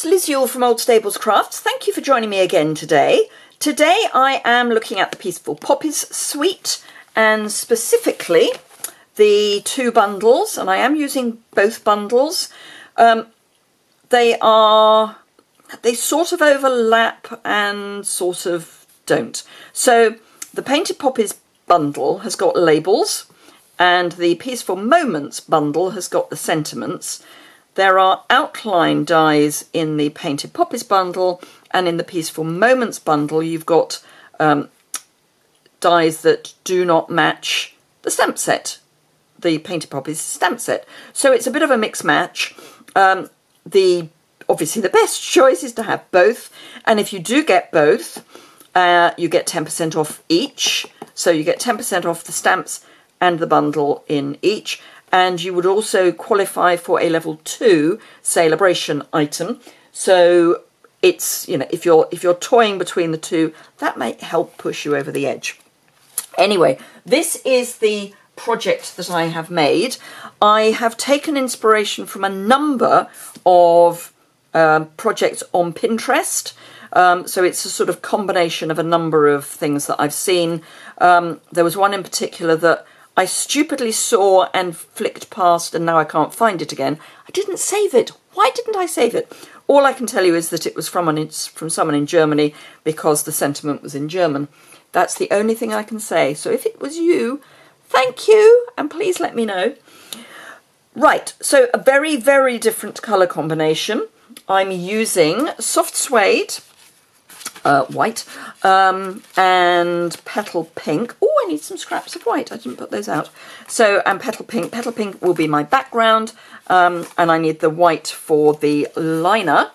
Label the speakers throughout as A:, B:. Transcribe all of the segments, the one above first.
A: it's Liz Yuille from Old Stables Crafts. Thank you for joining me again today. Today I am looking at the Peaceful Poppies suite, and specifically the two bundles, and I am using both bundles. They sort of overlap and sort of don't. So the Painted Poppies bundle has got labels, and the Peaceful Moments bundle has got the sentiments. There are outline dies in the Painted Poppies bundle, and in the Peaceful Moments bundle you've got dies that do not match the stamp set, the Painted Poppies stamp set. So it's a bit of a mix match. Obviously the best choice is to have both, and if you do get both, you get 10% off each. So you get 10% off the stamps and the bundle in each, and you would also qualify for a level 2 celebration item. So it's, you know, if you're toying between the two, that may help push you over the edge. Anyway, this is the project that I have made. I have taken inspiration from a number of projects on Pinterest. So it's a sort of combination of a number of things that I've seen. There was one in particular that I stupidly saw and flicked past, and now I can't find it again. I didn't save it. Why didn't I save it? All I can tell you is that it was from someone in Germany, because the sentiment was in German. That's the only thing I can say. So if it was you, thank you, and please let me know. Right, so a very, very different colour combination. I'm using soft suede, white, and petal pink. Oh, I need some scraps of white. I didn't put those out. So, and petal pink. Petal pink will be my background, and I need the white for the liner,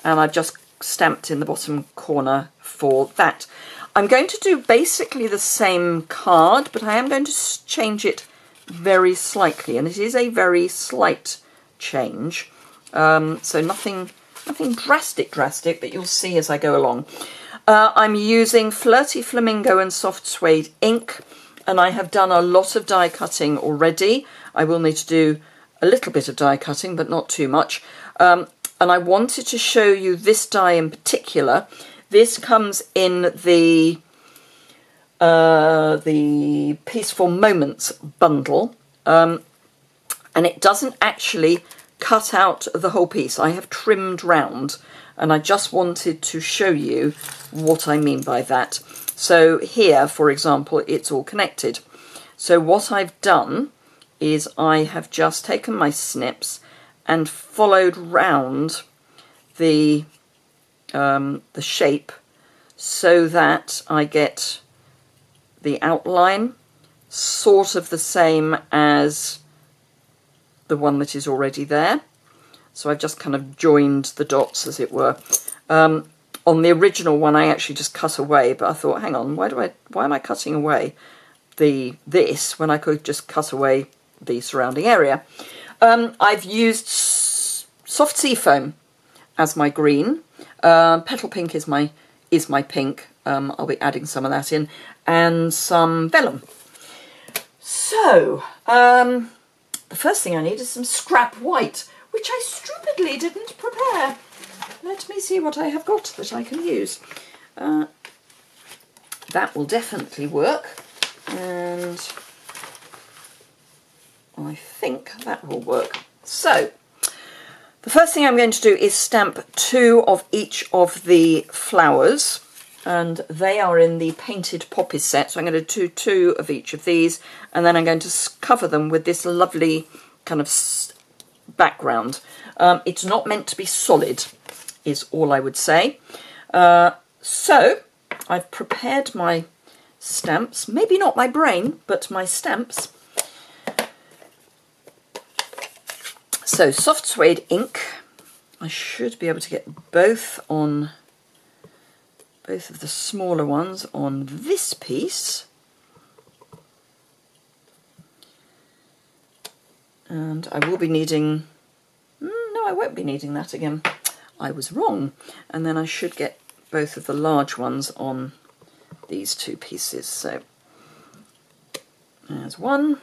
A: and I've just stamped in the bottom corner for that. I'm going to do basically the same card, but I am going to change it very slightly, and it is a very slight change. So nothing drastic, but you'll see as I go along. I'm using Flirty Flamingo and Soft Suede ink, and I have done a lot of die cutting already. I will need to do a little bit of die cutting, but not too much. And I wanted to show you this die in particular. This comes in the Peaceful Moments bundle, and it doesn't actually cut out the whole piece. I have trimmed round, and I just wanted to show you what I mean by that. So here, for example, it's all connected. So what I've done is I have just taken my snips and followed round the shape so that I get the outline sort of the same as the one that is already there. So I've just kind of joined the dots, as it were. On the original one I actually just cut away, but I thought, hang on, why am I cutting away this when I could just cut away the surrounding area? I've used soft seafoam as my green. Petal pink is my pink. I'll be adding some of that in, and some vellum. So the first thing I need is some scrap white, which I stupidly didn't prepare. Let me see what I have got that I can use. That will definitely work, and I think that will work. So the first thing I'm going to do is stamp 2 of each of the flowers, and they are in the Painted Poppies set. So I'm going to do 2 of each of these, and then I'm going to cover them with this lovely kind of background. It's not meant to be solid, is all I would say. So I've prepared my stamps, maybe not my brain, but my stamps. So soft suede ink, I should be able to get both of the smaller ones on this piece. And I will be needing, no, I won't be needing that again. I was wrong. And then I should get both of the large ones on these 2 pieces. So there's one,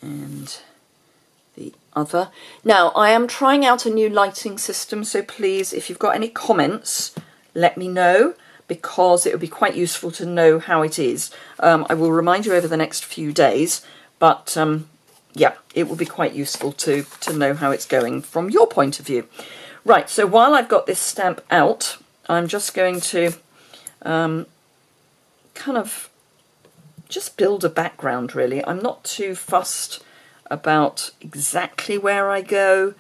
A: and the other. Now, I am trying out a new lighting system, so please, if you've got any comments, let me know, because it would be quite useful to know how it is. I will remind you over the next few days, but yeah, it will be quite useful to know how it's going from your point of view. Right, so while I've got this stamp out, I'm just going to kind of just build a background, really. I'm not too fussed about exactly where I go.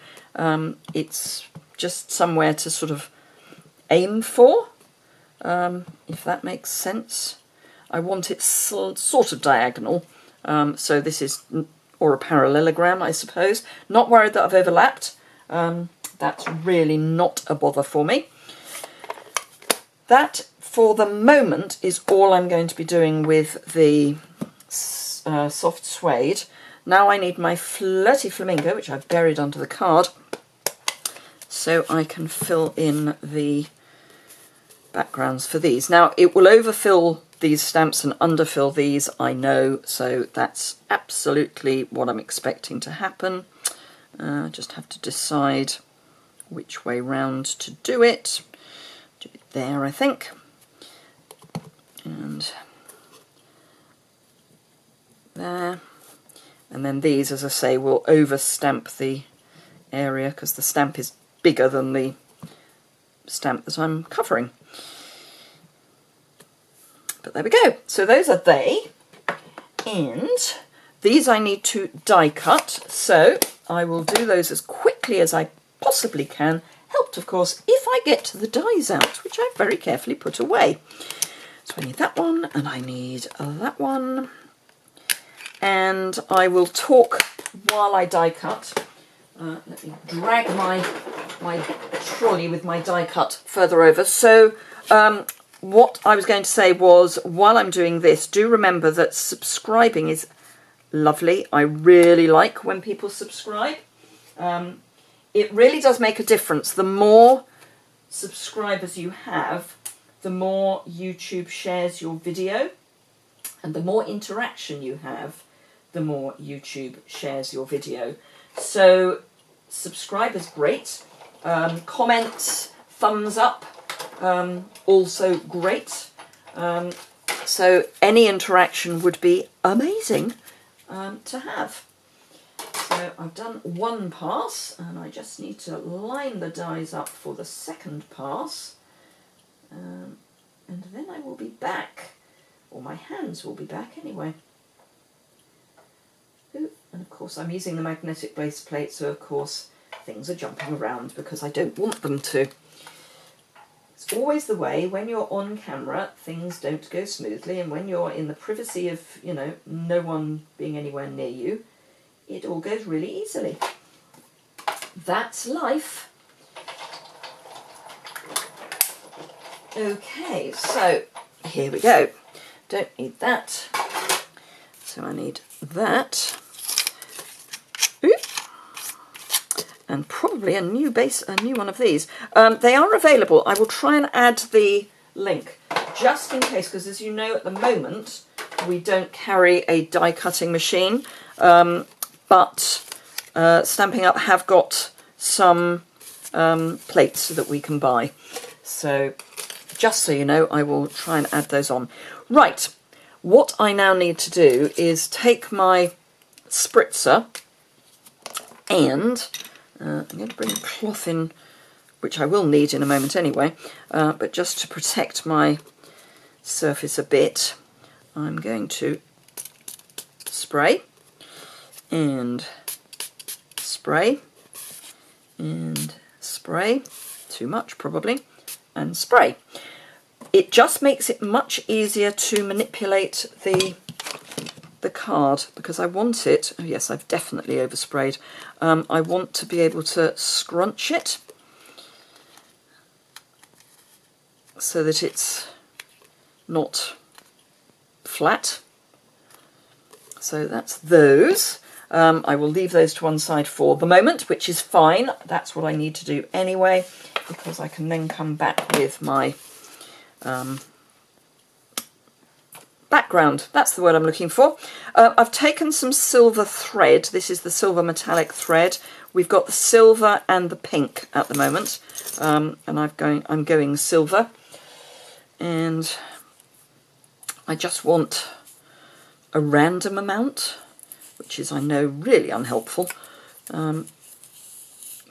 A: It's just somewhere to sort of aim for, if that makes sense. I want it sort of diagonal, so this is, or a parallelogram, I suppose. Not worried that I've overlapped. That's really not a bother for me. That, for the moment, is all I'm going to be doing with the soft suede. Now I need my Flirty Flamingo, which I've buried under the card, so I can fill in the backgrounds for these. Now, it will overfill these stamps and underfill these, I know, so that's absolutely what I'm expecting to happen. Just have to decide which way round to do it. Do it there, I think. And there. And then these, as I say, will overstamp the area because the stamp is bigger than the stamp that I'm covering. But there we go. So those are they. And these I need to die cut, so I will do those as quickly as I possibly can, helped of course if I get the dies out, which I've very carefully put away. So I need that one, and I need that one, and I will talk while I die cut. Let me drag my trolley with my die cut further over. So what I was going to say was, while I'm doing this, do remember that subscribing is lovely. I really like when people subscribe. It really does make a difference. The more subscribers you have, the more YouTube shares your video, and the more interaction you have, the more YouTube shares your video. So subscribe is great. Comments, thumbs up, also great. So any interaction would be amazing to have. So I've done one pass, and I just need to line the dies up for the second pass, and then I will be back, or my hands will be back anyway. Ooh, and of course I'm using the magnetic base plate, so of course things are jumping around because I don't want them to. It's always the way when you're on camera, things don't go smoothly, and when you're in the privacy of, you know, no one being anywhere near you, it all goes really easily. That's life. Okay, so here we go. Don't need that. So I need that. Ooh. And probably a new one of these. They are available. I will try and add the link just in case, because as you know, at the moment we don't carry a die cutting machine. But Stampin' Up! Have got some plates that we can buy. So just so you know, I will try and add those on. Right, what I now need to do is take my spritzer, and I'm going to bring a cloth in, which I will need in a moment anyway, but just to protect my surface a bit, I'm going to spray, and spray, and spray, too much probably, and spray. It just makes it much easier to manipulate the card, because I want it, oh yes, I've definitely oversprayed, I want to be able to scrunch it so that it's not flat. So that's those. I will leave those to one side for the moment, which is fine. That's what I need to do anyway, because I can then come back with my background. That's the word I'm looking for. I've taken some silver thread. This is the silver metallic thread. We've got the silver and the pink at the moment, and I'm going silver, and I just want a random amount, which is, I know, really unhelpful,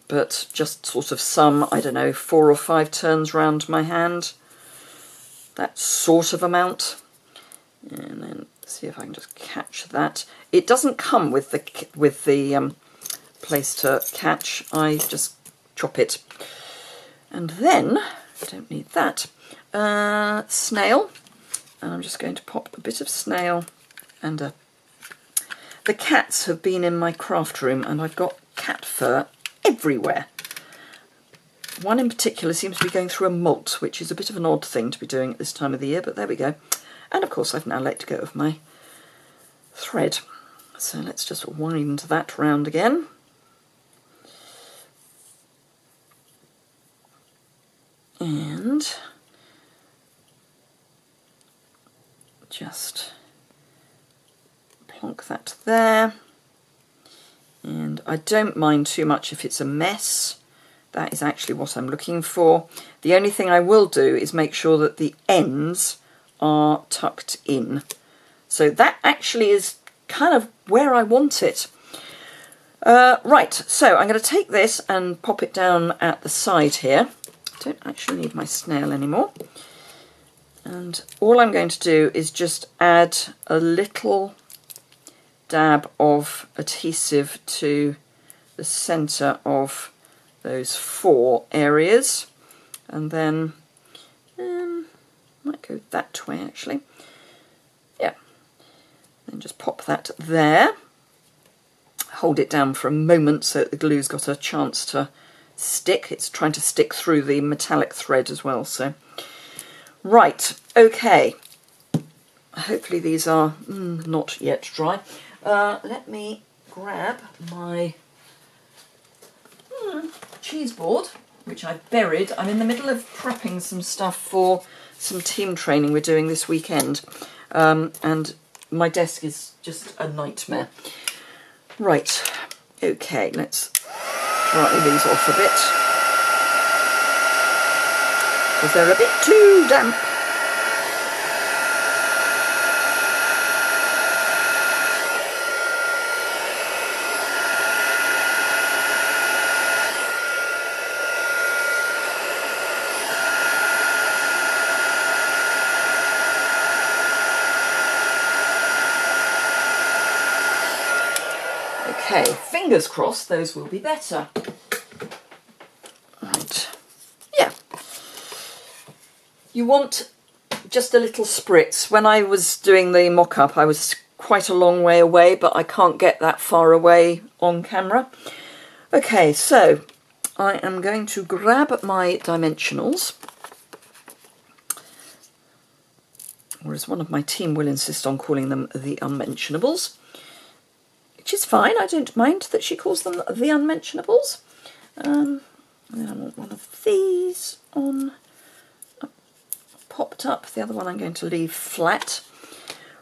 A: but just sort of some, I don't know, 4 or 5 turns round my hand, that sort of amount. And then see if I can just catch that. It doesn't come with the place to catch. I just chop it. And then, I don't need that, snail. And I'm just going to pop a bit of snail and the cats have been in my craft room and I've got cat fur everywhere. One in particular seems to be going through a molt, which is a bit of an odd thing to be doing at this time of the year, but there we go. And of course I've now let go of my thread. So let's just wind that round again. And just plonk that there. And I don't mind too much if it's a mess. That is actually what I'm looking for. The only thing I will do is make sure that the ends are tucked in. So that actually is kind of where I want it. Right, so I'm going to take this and pop it down at the side here. I don't actually need my snail anymore. And all I'm going to do is just add a little dab of adhesive to the centre of those 4 areas, and then might go that way actually. Yeah, then just pop that there. Hold it down for a moment so that the glue's got a chance to stick. It's trying to stick through the metallic thread as well. So right, okay. Hopefully these are not yet dry. Let me grab my cheese board, which I've buried. I'm in the middle of prepping some stuff for some team training we're doing this weekend, and my desk is just a nightmare. Right, okay, let's dry these off a bit because they're a bit too damp. Okay, fingers crossed those will be better. Right, yeah. You want just a little spritz. When I was doing the mock-up, I was quite a long way away, but I can't get that far away on camera. Okay, so I am going to grab my dimensionals, or as one of my team will insist on calling them, the unmentionables. Which is fine, I don't mind that she calls them the unmentionables. And then I want one of these on popped up, the other one I'm going to leave flat.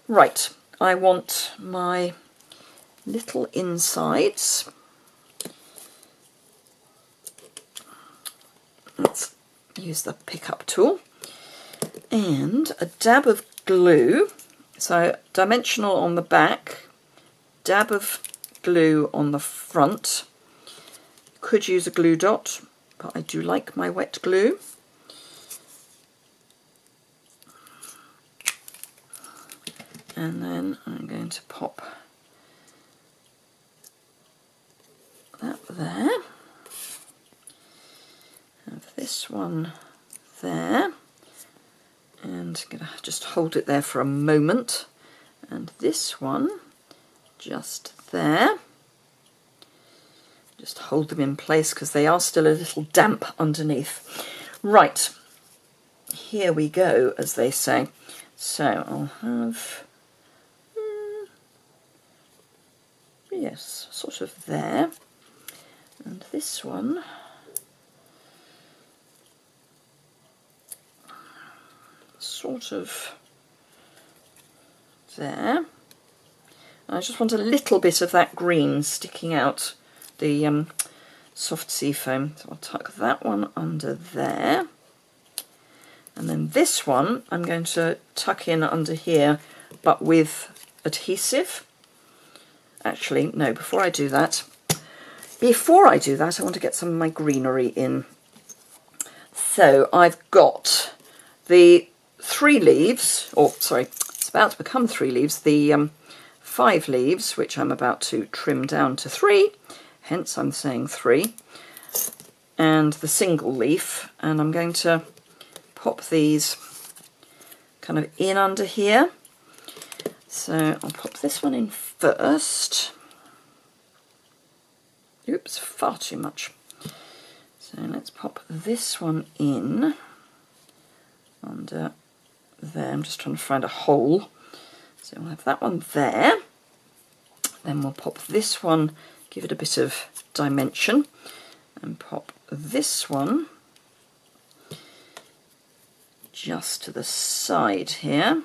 A: Right, I want my little insides. Let's use the pickup tool. And a dab of glue, so dimensional on the back, dab of glue on the front. Could use a glue dot, but I do like my wet glue. And then I'm going to pop that there. Have this one there. And I'm going to just hold it there for a moment. And this one just there. Just hold them in place because they are still a little damp underneath. Right, here we go, as they say. So I'll have, yes, sort of there. And this one, sort of there. I just want a little bit of that green sticking out, the soft sea foam. So I'll tuck that one under there. And then this one I'm going to tuck in under here, but with adhesive. Actually, no, before I do that, I want to get some of my greenery in. So I've got the 3 leaves, or sorry, it's about to become 3 leaves, the 5 leaves, which I'm about to trim down to 3, hence I'm saying 3, and the single leaf, and I'm going to pop these kind of in under here. So I'll pop this one in first. Oops, far too much. So let's pop this one in under there. I'm just trying to find a hole. So we'll have that one there. Then we'll pop this one, give it a bit of dimension, and pop this one just to the side here.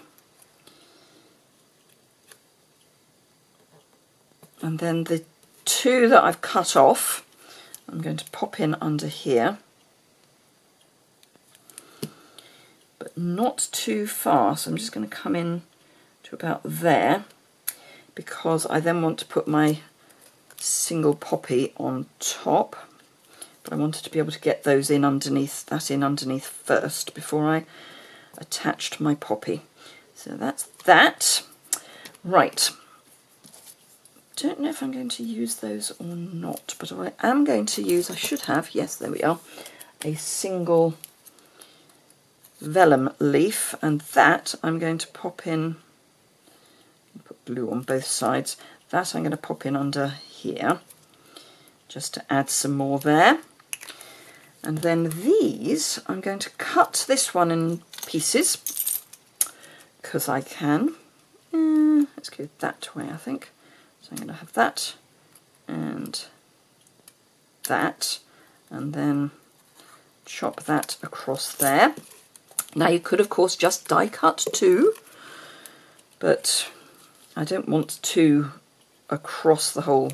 A: And then the 2 that I've cut off, I'm going to pop in under here, but not too far. So I'm just going to come in to about there, because I then want to put my single poppy on top. But I wanted to be able to get those in underneath, first before I attached my poppy. So that's that. Right. Don't know if I'm going to use those or not, but I am going to use, I should have, yes, there we are, a single vellum leaf, and that I'm going to pop in, put glue on both sides, that I'm going to pop in under here, just to add some more there. And then these, I'm going to cut this one in pieces, because I can. Let's go that way, I think. So I'm going to have that, and then chop that across there. Now you could, of course, just die cut 2, but I don't want 2 across the whole.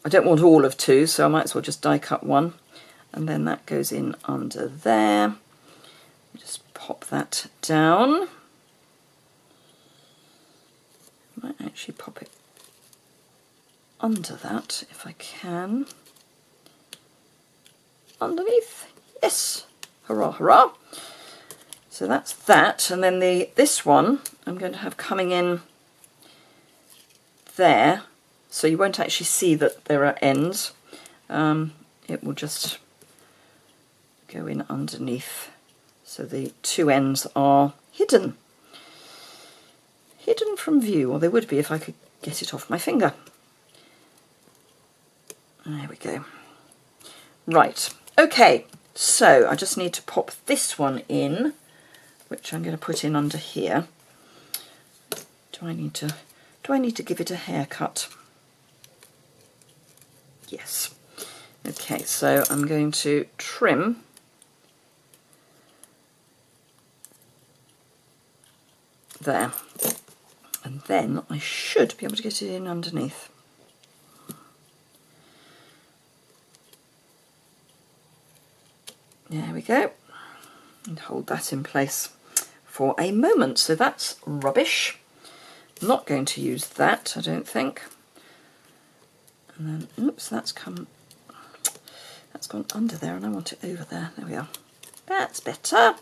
A: I don't want all of 2, so I might as well just die cut 1. And then that goes in under there. Just pop that down. Might actually pop it under that if I can. Underneath. Yes. Hurrah, hurrah. So that's that. And then this one I'm going to have coming in there. So you won't actually see that there are ends. It will just go in underneath. So the 2 ends are hidden. Hidden from view, or they would be if I could get it off my finger. There we go. Right, okay, so I just need to pop this one in, which I'm going to put in under here. Do I need to give it a haircut? Yes. Okay, so I'm going to trim there, and then I should be able to get it in underneath. There we go, and hold that in place for a moment. So that's rubbish. Not going to use that, I don't think. And then, oops, that's gone under there, and I want it over there. There we are. That's better.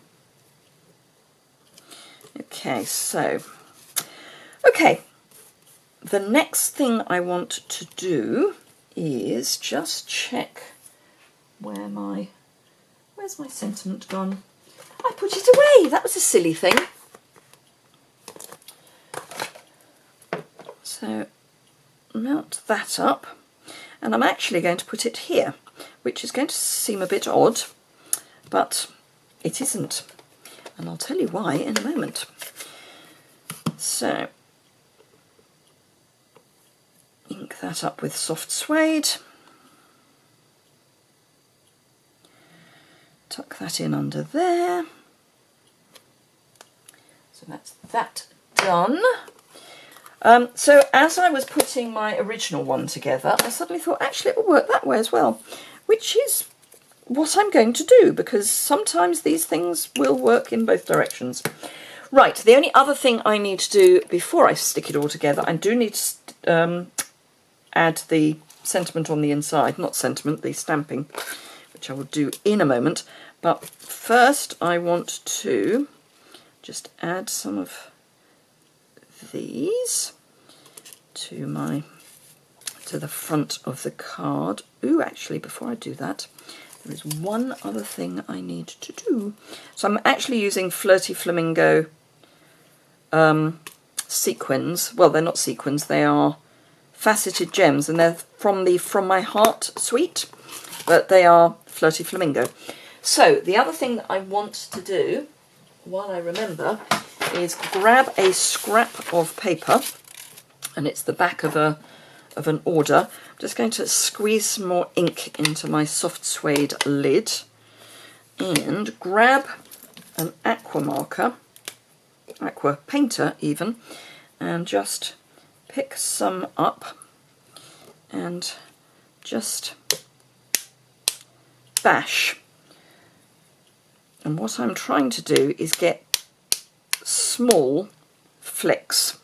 A: Okay, so, okay, the next thing I want to do is just check where's my sentiment gone? I put it away. That was a silly thing. So mount that up, and I'm actually going to put it here, which is going to seem a bit odd, but it isn't. And I'll tell you why in a moment. So, ink that up with soft suede. Tuck that in under there. So that's that done. So as I was putting my original one together, I suddenly thought, actually, it will work that way as well, which is what I'm going to do, because sometimes these things will work in both directions. Right, the only other thing I need to do before I stick it all together, I do need to add the sentiment on the inside, not sentiment, the stamping, which I will do in a moment. But first I want to just add some of these to the front of the card. Ooh, actually, before I do that, there is one other thing I need to do. So I'm actually using Flirty Flamingo sequins. Well, they're not sequins, they are faceted gems, and they're from the From My Heart suite, but they are Flirty Flamingo. So the other thing that I want to do, while I remember, is grab a scrap of paper, and it's the back of an order. I'm just going to squeeze some more ink into my soft suede lid and grab an aqua marker, aqua painter even, and just pick some up and just bash. And what I'm trying to do is get small flicks.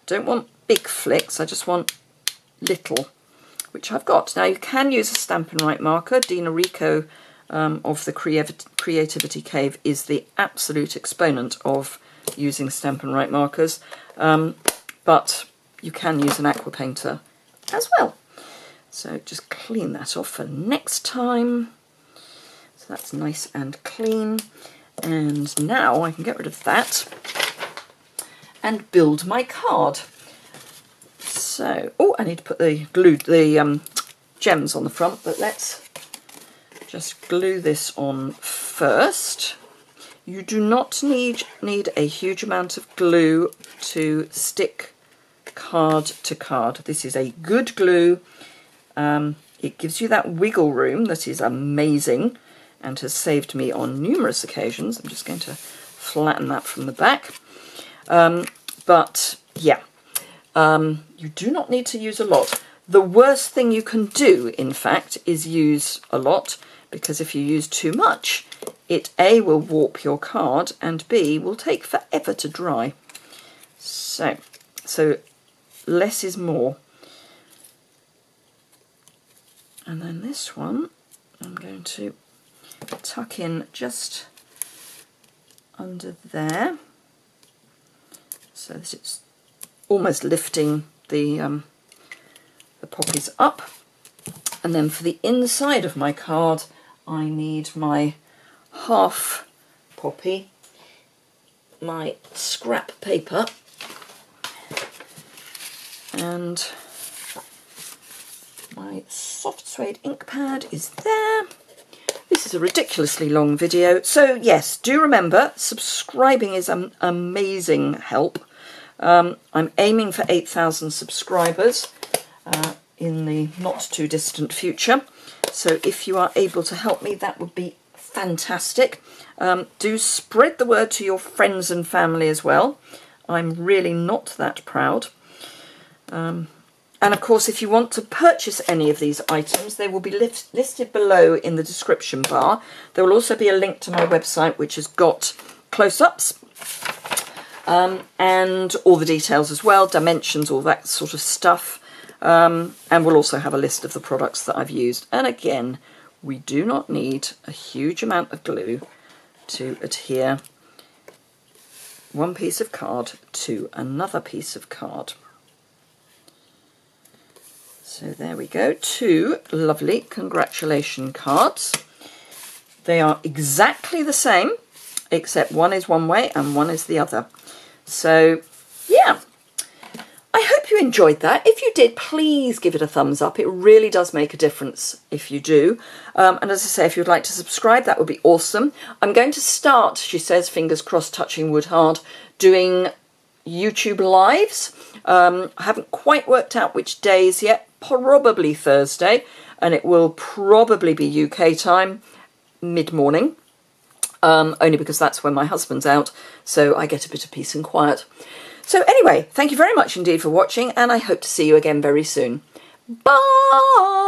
A: Don't want big flicks, I just want little, which I've got. Now you can use a Stampin' Right marker. Dina Rico of the Creativity Cave is the absolute exponent of using Stampin' Right markers, but you can use an aqua painter as well. So just clean that off for next time. So that's nice and clean. And now I can get rid of that and build my card. So, oh, I need to put the gems on the front, but let's just glue this on first. You do not need a huge amount of glue to stick card to card. This is a good glue. It gives you that wiggle room that is amazing and has saved me on numerous occasions. I'm just going to flatten that from the back. But yeah, you do not need to use a lot. The worst thing you can do, in fact, is use a lot, because if you use too much, it A, will warp your card, and B, will take forever to dry. So less is more. And then this one, I'm going to tuck in just under there, so that it's almost lifting the poppies up. And then for the inside of my card, I need my half poppy, my scrap paper, and my soft suede ink pad is there. This is a ridiculously long video, so yes, do remember, subscribing is an amazing help. I'm aiming for 8,000 subscribers in the not too distant future, so if you are able to help me, that would be fantastic. Do spread the word to your friends and family as well. I'm really not that proud. And of course, if you want to purchase any of these items, they will be listed below in the description bar. There will also be a link to my website, which has got close-ups and all the details as well, dimensions, all that sort of stuff. And we'll also have a list of the products that I've used. And again, we do not need a huge amount of glue to adhere one piece of card to another piece of card. So there we go, 2 lovely congratulation cards. They are exactly the same, except one is one way and one is the other. So yeah, I hope you enjoyed that. If you did, please give it a thumbs up. It really does make a difference if you do. And as I say, if you'd like to subscribe, that would be awesome. I'm going to start, she says, fingers crossed, touching wood hard, doing YouTube lives. I haven't quite worked out which days yet. Probably Thursday, and it will probably be UK time, mid-morning, only because that's when my husband's out, so I get a bit of peace and quiet. So anyway, thank you very much indeed for watching, and I hope to see you again very soon. Bye!